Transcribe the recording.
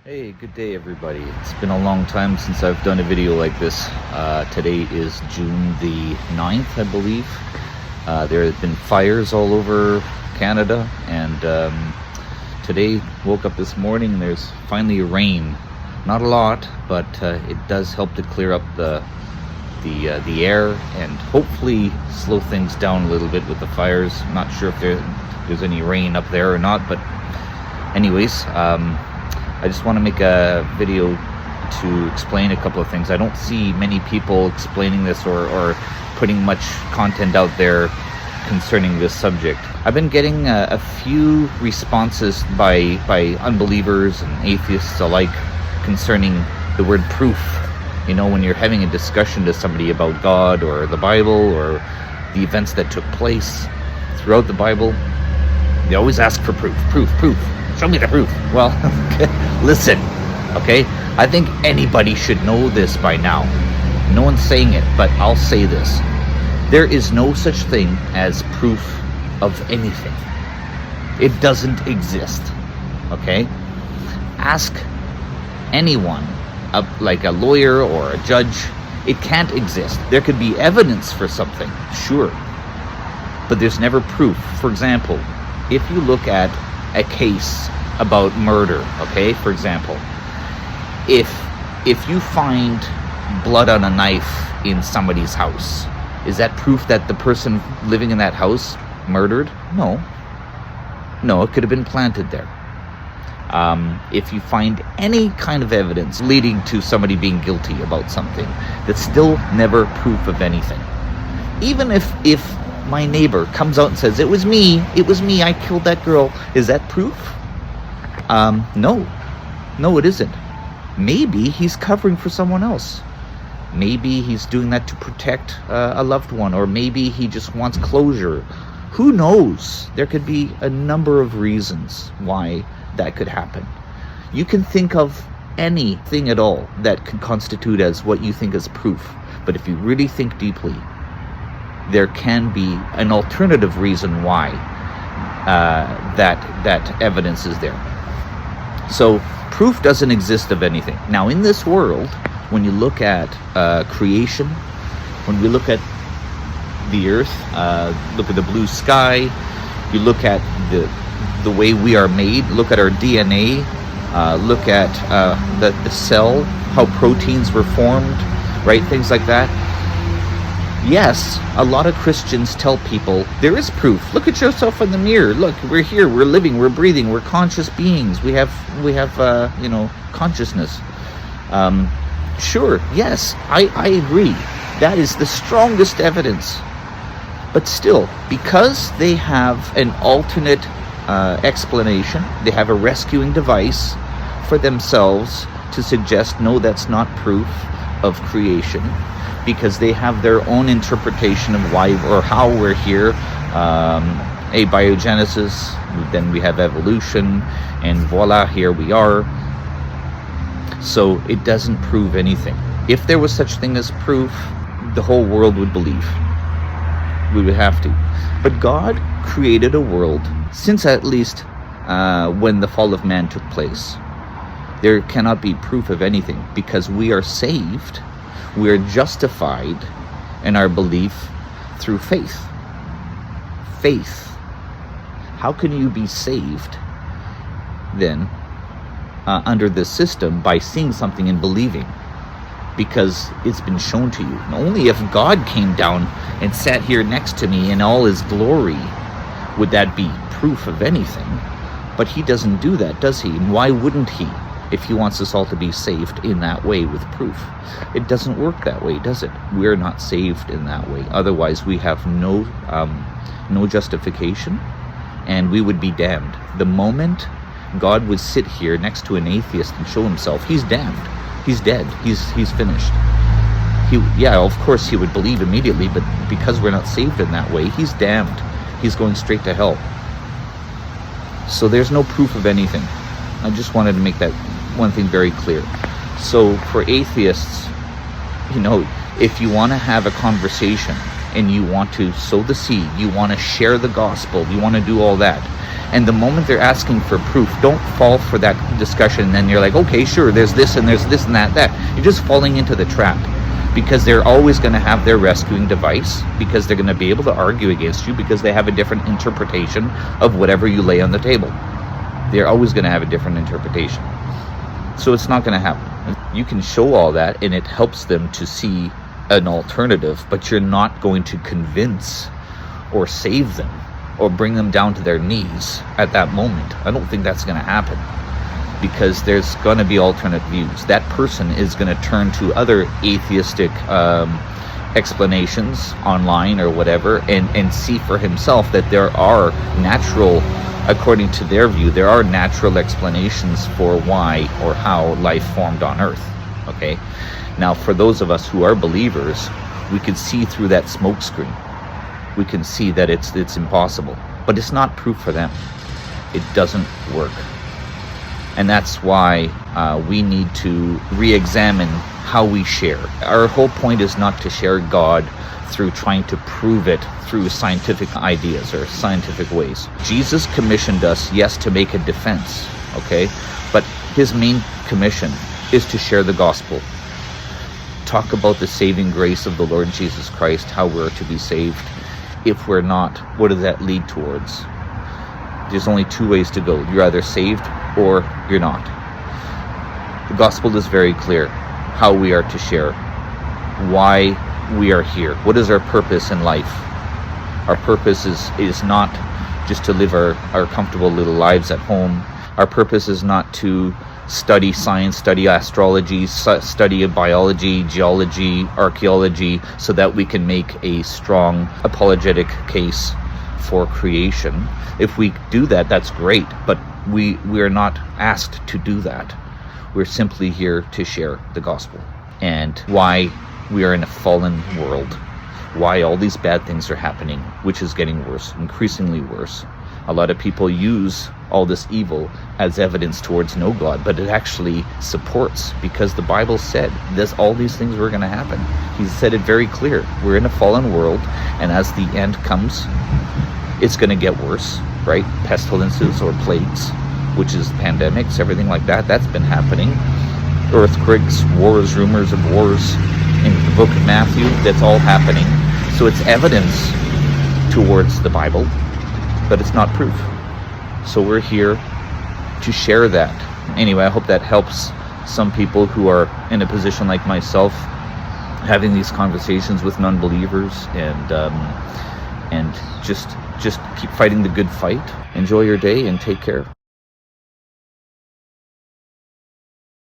Hey, good day everybody. It's been a long time since I've done a video like this. Today is June the 9th, I believe. There have been fires all over Canada, and today, woke up this morning, there's finally rain. Not a lot, but it does help to clear up the air and hopefully slow things down a little bit with the fires. I'm not sure if there's any rain up there or not, but anyways, I just want to make a video to explain a couple of things. I don't see many people explaining this or putting much content out there concerning this subject. I've been getting a few responses by unbelievers and atheists alike concerning the word proof. You know, when you're having a discussion to somebody about God or the Bible or the events that took place throughout the Bible, they always ask for proof. Show me the proof. Well, listen, okay? I think anybody should know this by now. No one's saying it, but I'll say this. There is no such thing as proof of anything. It doesn't exist, okay? Ask anyone, like a lawyer or a judge. It can't exist. There could be evidence for something, sure, but there's never proof. For example, if you look at a case about murder, okay, for example, if you find blood on a knife in somebody's house, is that proof that the person living in that house murdered? No, it could have been planted there. If you find any kind of evidence leading to somebody being guilty about something, that's still never proof of anything. Even if my neighbor comes out and says, it was me, I killed that girl, is that proof? No, it isn't. Maybe he's covering for someone else. Maybe he's doing that to protect a loved one, or maybe he just wants closure. Who knows? There could be a number of reasons why that could happen. You can think of anything at all that could constitute as what you think is proof, but if you really think deeply, there can be an alternative reason why that evidence is there. So proof doesn't exist of anything. Now in this world, when you look at creation, when we look at the earth, look at the blue sky, you look at the way we are made, look at our DNA, look at the cell, how proteins were formed, right? Things like that. Yes, a lot of Christians tell people there is proof. Look at yourself in the mirror. Look, we're here, we're living, we're breathing, we're conscious beings. We have consciousness. Sure, yes, I agree. That is the strongest evidence. But still, because they have an alternate explanation, they have a rescuing device for themselves to suggest, no, that's not proof of creation, because they have their own interpretation of why or how we're here. Abiogenesis, then we have evolution, and voila, here we are. So it doesn't prove anything. If there was such thing as proof, the whole world would believe. We would have to. But God created a world, since at least when the fall of man took place. There cannot be proof of anything, because we are saved. We are justified in our belief through faith. Faith. How can you be saved then under this system by seeing something and believing? Because it's been shown to you. And only if God came down and sat here next to me in all his glory would that be proof of anything. But he doesn't do that, does he? And why wouldn't he? If he wants us all to be saved in that way with proof. It doesn't work that way, does it? We're not saved in that way. Otherwise, we have no justification, and we would be damned. The moment God would sit here next to an atheist and show himself, he's damned. He's dead. He's finished. Of course he would believe immediately, but because we're not saved in that way, he's damned. He's going straight to hell. So there's no proof of anything. I just wanted to make that one thing very clear. So for atheists, if you want to have a conversation and you want to sow the seed, you want to share the gospel, you want to do all that, And the moment they're asking for proof, don't fall for that discussion. And then you're like, okay, sure, there's this and that. You're just falling into the trap, because they're always going to have their rescuing device, because they're going to be able to argue against you, because they have a different interpretation of whatever you lay on the table. They're always going to have a different interpretation. So it's not going to happen. You can show all that, and it helps them to see an alternative, but you're not going to convince or save them or bring them down to their knees at that moment. I don't think that's going to happen, because there's going to be alternate views. That person is going to turn to other atheistic explanations online or whatever, and see for himself that there are natural, according to their view, there are natural explanations for why or how life formed on Earth. Okay? Now, for those of us who are believers, we can see through that smoke screen. We can see that it's impossible, but it's not proof for them. It doesn't work. And that's why we need to re-examine how we share. Our whole point is not to share God through trying to prove it through scientific ideas or scientific ways. Jesus commissioned us, yes, to make a defense, okay? But his main commission is to share the gospel. Talk about the saving grace of the Lord Jesus Christ, how we're to be saved. If we're not, what does that lead towards? There's only two ways to go. You're either saved or you're not. The gospel is very clear how we are to share, why we are here. What is our purpose in life? Our purpose is not just to live our comfortable little lives at home. Our purpose is not to study science, study astrology, study biology, geology, archaeology, so that we can make a strong apologetic case for creation. If we do that, that's great, but we are not asked to do that. We're simply here to share the gospel and why we are in a fallen world, why all these bad things are happening, which is getting worse, increasingly worse. A lot of people use all this evil as evidence towards no God, but it actually supports, because the Bible said all these things were going to happen. He said it very clear. We're in a fallen world, and as the end comes, it's going to get worse, right? Pestilences or plagues, which is pandemics, everything like that, that's been happening. Earthquakes, wars, rumors of wars in the book of Matthew, that's all happening. So it's evidence towards the Bible, but it's not proof. So we're here to share that. Anyway, I hope that helps some people who are in a position like myself, having these conversations with non-believers, and just keep fighting the good fight. Enjoy your day and take care.